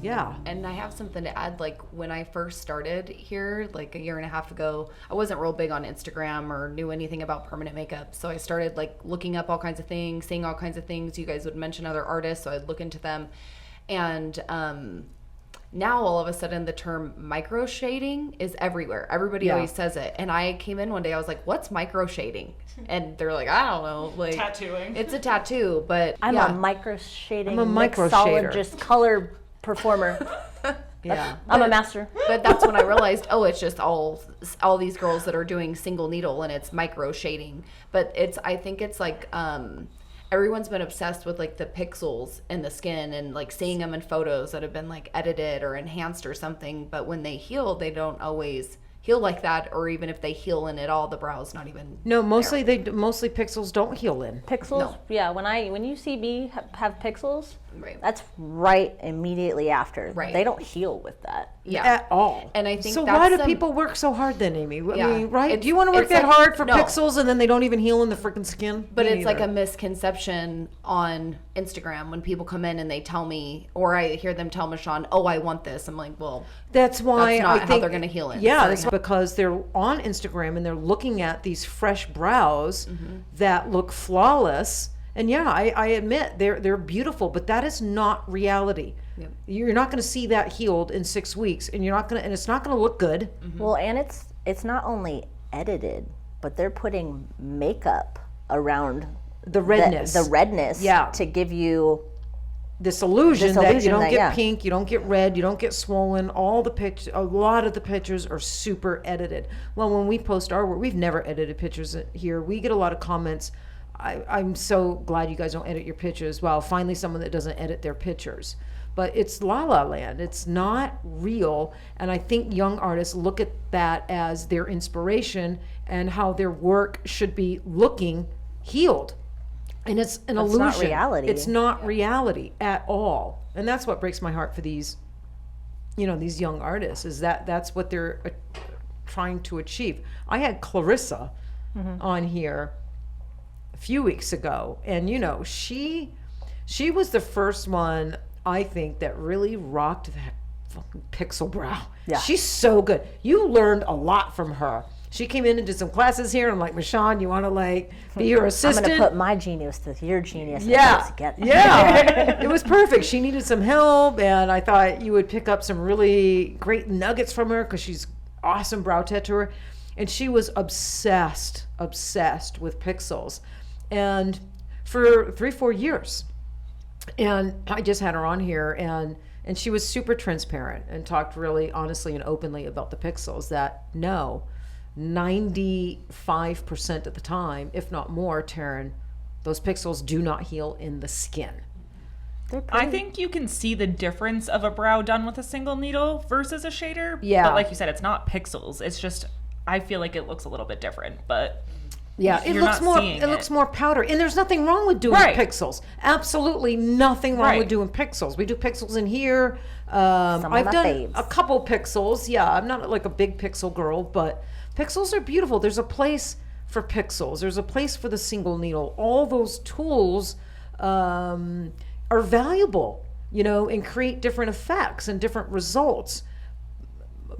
Yeah. And I have something to add. Like when I first started here, like a year and a half ago, I wasn't real big on Instagram or knew anything about permanent makeup. So I started like looking up all kinds of things, seeing all kinds of things. You guys would mention other artists, so I'd look into them. And now all of a sudden the term micro shading is everywhere. Everybody always says it. And I came in one day, I was like, what's micro shading? And they're like, I don't know. Like tattooing. It's a tattoo, but I'm a micro shading mixologist, color performer. Yeah. I'm a master. But that's when I realized, it's just all these girls that are doing single needle and it's micro shading. But I think it's like everyone's been obsessed with like the pixels in the skin and like seeing them in photos that have been like edited or enhanced or something. But when they heal, they don't always heal like that, or even if they heal in at all, the brow's not even mostly mostly pixels don't heal in. Pixels? No. Yeah, when you see me have pixels, right, that's right immediately after. Right. They don't heal with that. Yeah. At all. And I think so why do people work so hard then, Amy? Yeah. I mean, right? Do you want to work that hard for pixels and then they don't even heal in the freaking skin? But it's like a misconception on Instagram when people come in and they tell me, or I hear them tell Michonne, I want this. I'm like, well, that's why that's not I think how they're going to heal in. Yeah, that's because they're on Instagram and they're looking at these fresh brows that look flawless. And yeah, I admit they're beautiful, but that is not reality. Yep. You're not going to see that healed in 6 weeks, and it's not going to look good. Well, and it's not only edited, but they're putting makeup around the redness. The redness, to give you this illusion that you don't get pink, you don't get red, you don't get swollen. A lot of the pictures are super edited. Well, when we post our work, we've never edited pictures here. We get a lot of comments. I'm so glad you guys don't edit your pictures. Well, finally someone that doesn't edit their pictures. But it's La La Land. It's not real. And I think young artists look at that as their inspiration and how their work should be looking healed. And it's an illusion. It's not reality. It's not reality at all. And that's what breaks my heart for these young artists, is that's what they're trying to achieve. I had Clarissa on here a few weeks ago, and she was the first one, I think, that really rocked that fucking pixel brow. Yeah. She's so good. You learned a lot from her. She came in and did some classes here. I'm like, Michonne, you want to be her assistant? I'm going to put my genius with your genius. Yeah. Together. Yeah. It was perfect. She needed some help, and I thought you would pick up some really great nuggets from her because she's awesome brow tattooer. And she was obsessed with pixels. And for 3-4 years. And I just had her on here, and she was super transparent and talked really honestly and openly about the pixels, that 95% of the time, if not more, Taryn, those pixels do not heal in the skin. I think you can see the difference of a brow done with a single needle versus a shader. Yeah. But like you said, it's not pixels. It's just, I feel like it looks a little bit different, but yeah, it looks more powder, and there's nothing wrong with doing pixels. Absolutely nothing wrong with doing pixels. We do pixels in here. I've done a couple pixels. Yeah, I'm not like a big pixel girl, but pixels are beautiful. There's a place for pixels. There's a place for the single needle. All those tools are valuable, and create different effects and different results.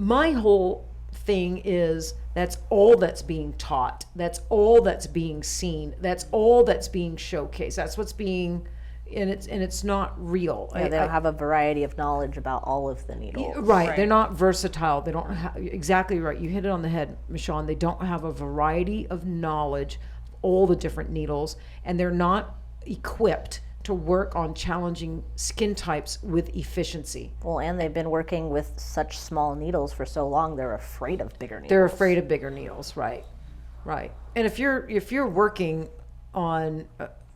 My whole thing is, that's all that's being taught. That's all that's being seen. That's all that's being showcased. That's what's being, and it's not real. Yeah, they don't have a variety of knowledge about all of the needles. Right. They're not versatile. They don't have, exactly right. You hit it on the head, Michonne. They don't have a variety of knowledge of all the different needles, and they're not equipped to work on challenging skin types with efficiency. Well, and they've been working with such small needles for so long, they're afraid of bigger needles. They're afraid of bigger needles, right. And if you're working on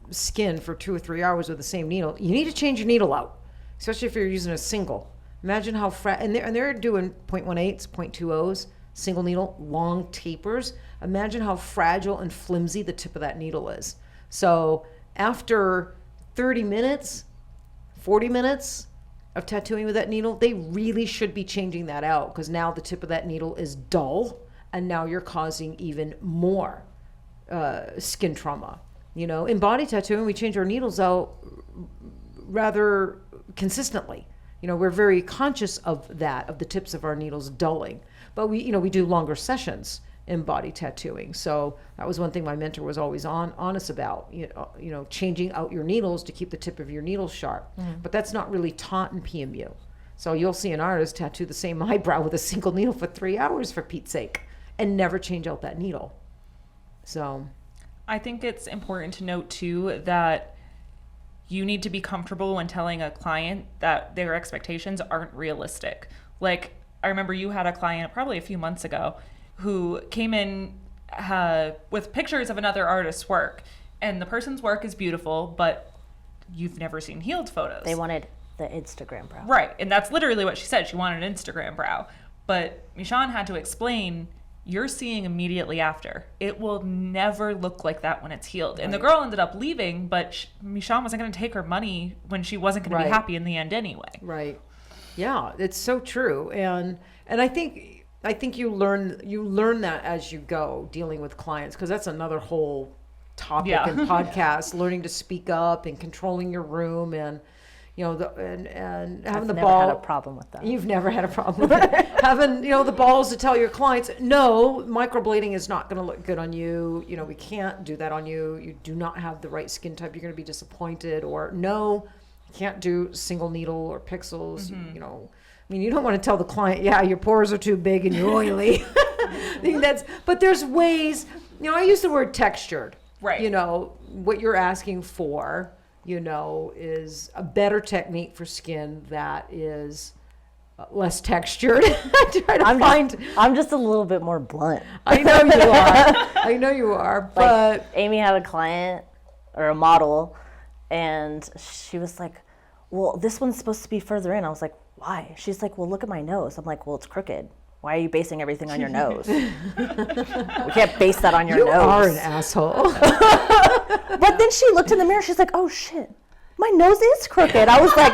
skin for 2 or 3 hours with the same needle, you need to change your needle out, especially if you're using a single. Imagine how and they're doing 0.18s, 0.20s, single needle, long tapers. Imagine how fragile and flimsy the tip of that needle is. So after 30 minutes, 40 minutes of tattooing with that needle, they really should be changing that out, because now the tip of that needle is dull, and now you're causing even more skin trauma. In body tattooing, we change our needles out rather consistently. we're very conscious of that, of the tips of our needles dulling. But we do longer sessions in body tattooing. So that was one thing my mentor was always honest about, changing out your needles to keep the tip of your needles sharp. But that's not really taught in PMU. So you'll see an artist tattoo the same eyebrow with a single needle for 3 hours, for Pete's sake, and never change out that needle. So I think it's important to note too that you need to be comfortable when telling a client that their expectations aren't realistic. Like, I remember you had a client probably a few months ago who came in with pictures of another artist's work, and the person's work is beautiful, but you've never seen healed photos. They wanted the Instagram brow. Right, and that's literally what she said. She wanted an Instagram brow. But Michonne had to explain, you're seeing immediately after. It will never look like that when it's healed. Right. And the girl ended up leaving, but Michonne wasn't going to take her money when she wasn't going to be happy in the end anyway. Right. Yeah, it's so true. And I think you learn that as you go dealing with clients, because that's another whole topic and podcast, learning to speak up and controlling your room and and having the ball. I've never had a problem with that. You've never had a problem with it. Having, the balls to tell your clients, no, microblading is not going to look good on you. We can't do that on you. You do not have the right skin type. You're going to be disappointed. Or no, you can't do single needle or pixels. You don't want to tell the client, yeah, your pores are too big and you're oily. But there's ways, I use the word textured. Right. What you're asking for, is a better technique for skin that is less textured. I'm just a little bit more blunt. I know you are. But Amy had a client or a model, and she was like, well, this one's supposed to be further in. I was like, why? She's like, well, look at my nose. I'm like, well, it's crooked. Why are you basing everything on your nose? We can't base that on your nose. You are an asshole. But then she looked in the mirror. She's like, oh, shit. My nose is crooked. I was like,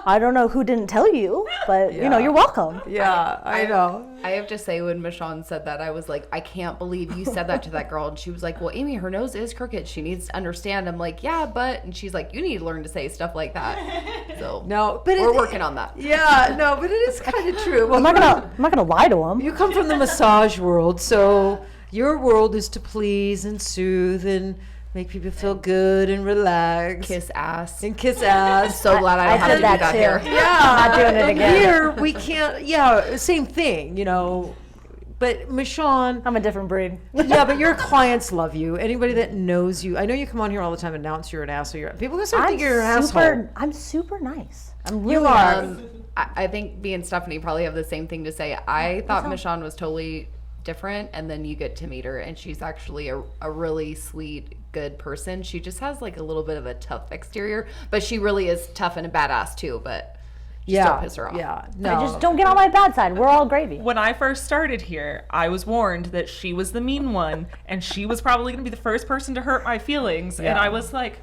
I don't know who didn't tell you, but, you're welcome. Yeah, I know. I have to say, when Michonne said that, I was like, I can't believe you said that to that girl. And she was like, well, Amy, her nose is crooked. She needs to understand. I'm like, yeah, but, and she's like, you need to learn to say stuff like that. So no, but we're working on that. Yeah, no, but it is kind of true. Well, I'm not gonna lie to them. You come from the massage world, so your world is to please and soothe and make people feel good and relax. Kiss ass. So glad I don't have to do that here. Yeah. I'm not doing it again. Here, we can't, same thing, But Michonne. I'm a different breed. Yeah, but your clients love you. Anybody that knows you. I know you come on here all the time and announce you're an asshole. People are going to start thinking you're an asshole. I'm super nice. I'm really You are. nice. I think me and Stephanie probably have the same thing to say. I thought Michonne was totally different, and then you get to meet her, and she's actually a really sweet, good person. She just has like a little bit of a tough exterior, but she really is tough and a badass too. But don't piss her off. Yeah, no. I just don't get on my bad side. We're all gravy. When I first started here, I was warned that she was the mean one, and she was probably going to be the first person to hurt my feelings. Yeah. And I was like,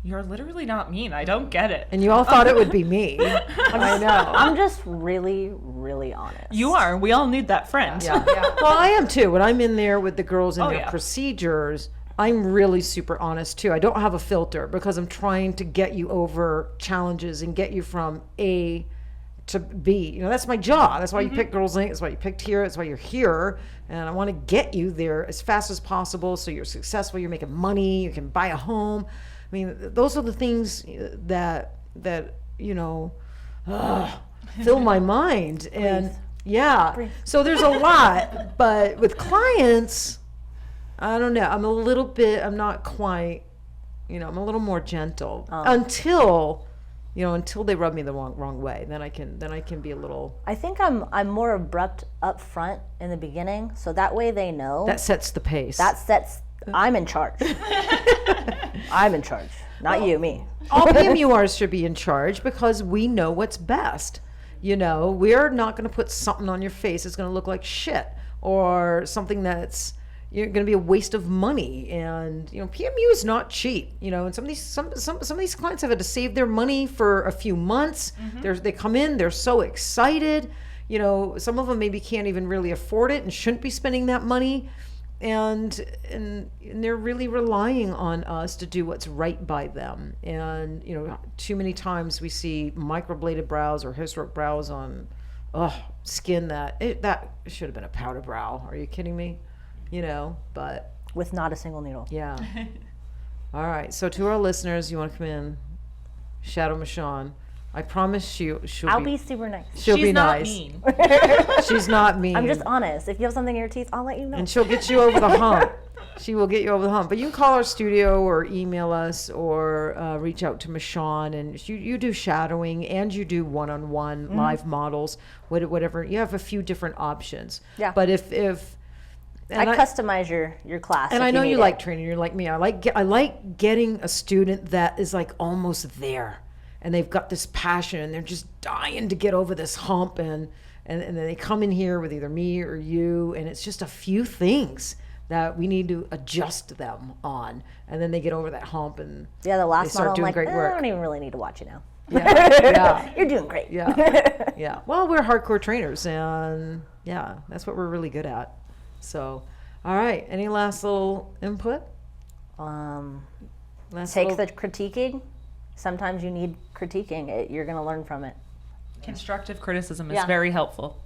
you're literally not mean. I don't get it. And you all thought it would be me. I know. I'm just really, really honest. You are. We all need that friend. Yeah. Well, I am too. When I'm in there with the girls in their procedures, I'm really super honest too. I don't have a filter because I'm trying to get you over challenges and get you from A to B. That's my job. That's why you pick Girlz Inc. That's why you picked here. That's why you're here. And I want to get you there as fast as possible so you're successful, you're making money, you can buy a home. I mean, those are the things that fill my mind. And so there's a lot. But with clients, I don't know. I'm not quite, I'm a little more gentle until they rub me the wrong way. Then I can be a little. I think I'm more abrupt up front in the beginning, so that way they know. That sets the pace. I'm in charge. I'm in charge, not you, me. All PMURs should be in charge because we know what's best. We're not going to put something on your face that's going to look like shit or something that's going to be a waste of money. And PMU is not cheap. And some of these clients have had to save their money for a few months. They come in, they're so excited. Some of them maybe can't even really afford it and shouldn't be spending that money. and they're really relying on us to do what's right by them. And too many times we see microbladed brows or hair-stroke brows on skin that should have been a powder brow. Are you kidding me? But with not a single needle. Yeah. All right. So to our listeners, you want to come in, shadow Michonne. I promise I'll be super nice. She'll be nice. She's not mean. She's not mean. I'm just honest. If you have something in your teeth, I'll let you know. And she'll get you over the hump. She will get you over the hump. But you can call our studio or email us or reach out to Michonne. And you do shadowing and you do one-on-one live models, whatever. You have a few different options. Yeah. But if I customize your class. And I know you like training. You're like me. I like getting a student that is like almost there. And they've got this passion and they're just dying to get over this hump. And then they come in here with either me or you. And it's just a few things that we need to adjust them on. And then they get over that hump and the last they start model, doing I'm like, great work. I don't even really need to watch you now. Yeah. You're doing great. Yeah. Yeah. Well, we're hardcore trainers. And yeah, that's what we're really good at. So, all right. Any last little input? Take the critiquing. Sometimes you need critiquing. You're going to learn from it. Constructive criticism is very helpful.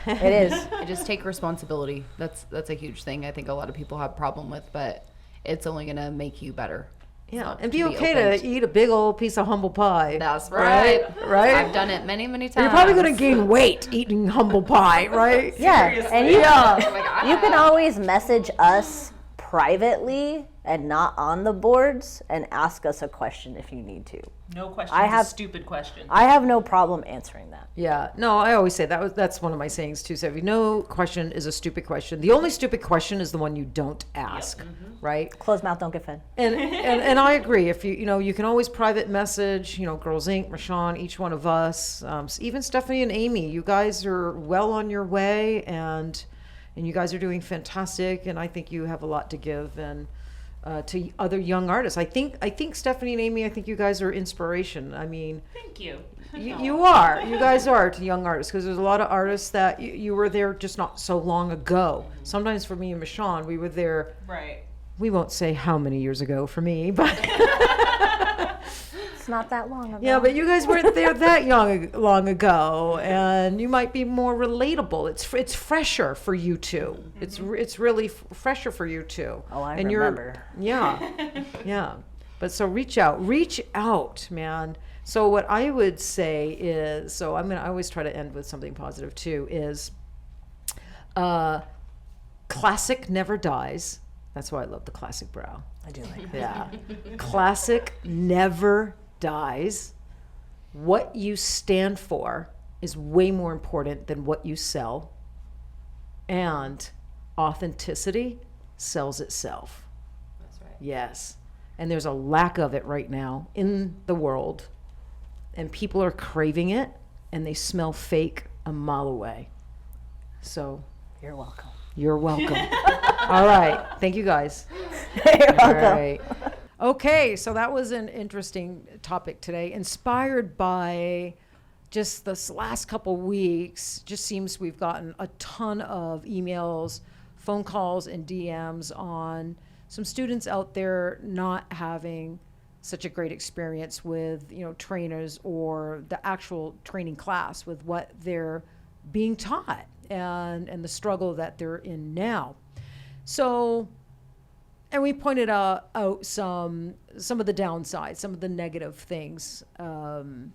It is. I just take responsibility. That's a huge thing I think a lot of people have a problem with, but it's only going to make you better. Yeah, and be okay to eat a big old piece of humble pie. That's right. Right? I've done it many, many times. You're probably going to gain weight eating humble pie, right? Yeah, and you can always message us privately and not on the boards and ask us a question if you need to. No questions, stupid questions. I have no problem answering that. Yeah, no, I always say that's one of my sayings too. So if no question is a stupid question, the only stupid question is the one you don't ask, right? Closed mouth don't get fed. And I agree. If you can always private message, Girlz Inc., Michonne, each one of us, even Stephanie and Amy. You guys are well on your way, and you guys are doing fantastic. And I think you have a lot to give and to other young artists. I think Stephanie and Amy, I think you guys are inspiration. I mean, thank you. You are. You guys are to young artists, because there's a lot of artists that you were there just not so long ago. Sometimes for me and Michonne, we were there. Right. We won't say how many years ago for me, but it's not that long ago. Yeah, but you guys weren't there that long ago, and you might be more relatable. It's fresher for you two. It's really fresher for you two. Oh, I and remember. Yeah. But so reach out, man. So what I would say is, I always try to end with something positive too, is classic never dies. That's why I love the classic brow. I do like that. Yeah. Classic never dies. What you stand for is way more important than what you sell. And authenticity sells itself. That's right. Yes. And there's a lack of it right now in the world. And people are craving it, and they smell fake a mile away. So you're welcome. You're welcome. All right. Thank you, guys. You're welcome. All right. Okay, so that was an interesting topic today, inspired by just this last couple weeks. Just seems we've gotten a ton of emails, phone calls, and DMs on some students out there not having such a great experience with, trainers or the actual training class with what they're being taught and the struggle that they're in now. So, and we pointed out some of the downsides, some of the negative things. But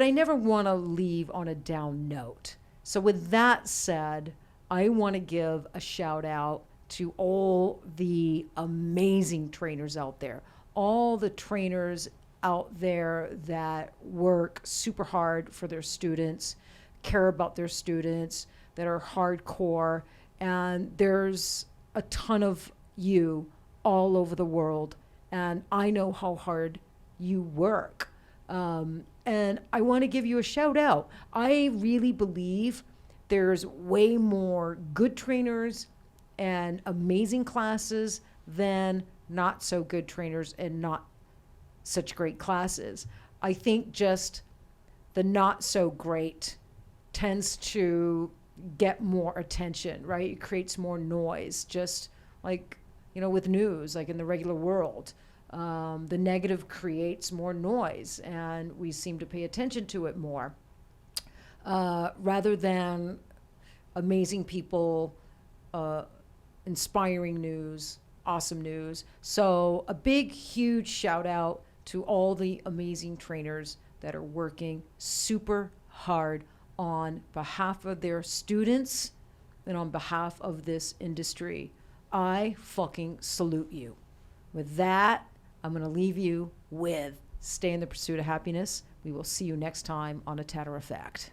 I never want to leave on a down note. So with that said, I want to give a shout out to all the amazing trainers out there, all the trainers out there that work super hard for their students, care about their students, that are hardcore. And there's a ton of you all over the world, and I know how hard you work. And I want to give you a shout out. I really believe there's way more good trainers and amazing classes than not so good trainers and not such great classes. I think just the not so great tends to get more attention, right? It creates more noise, just like, with news, like in the regular world. The negative creates more noise, and we seem to pay attention to it more, rather than amazing people, inspiring news, awesome news. So a big, huge shout out to all the amazing trainers that are working super hard on behalf of their students and on behalf of this industry. I fucking salute you. With that, I'm going to leave you with stay in the pursuit of happiness. We will see you next time on A Tatter-a-fact.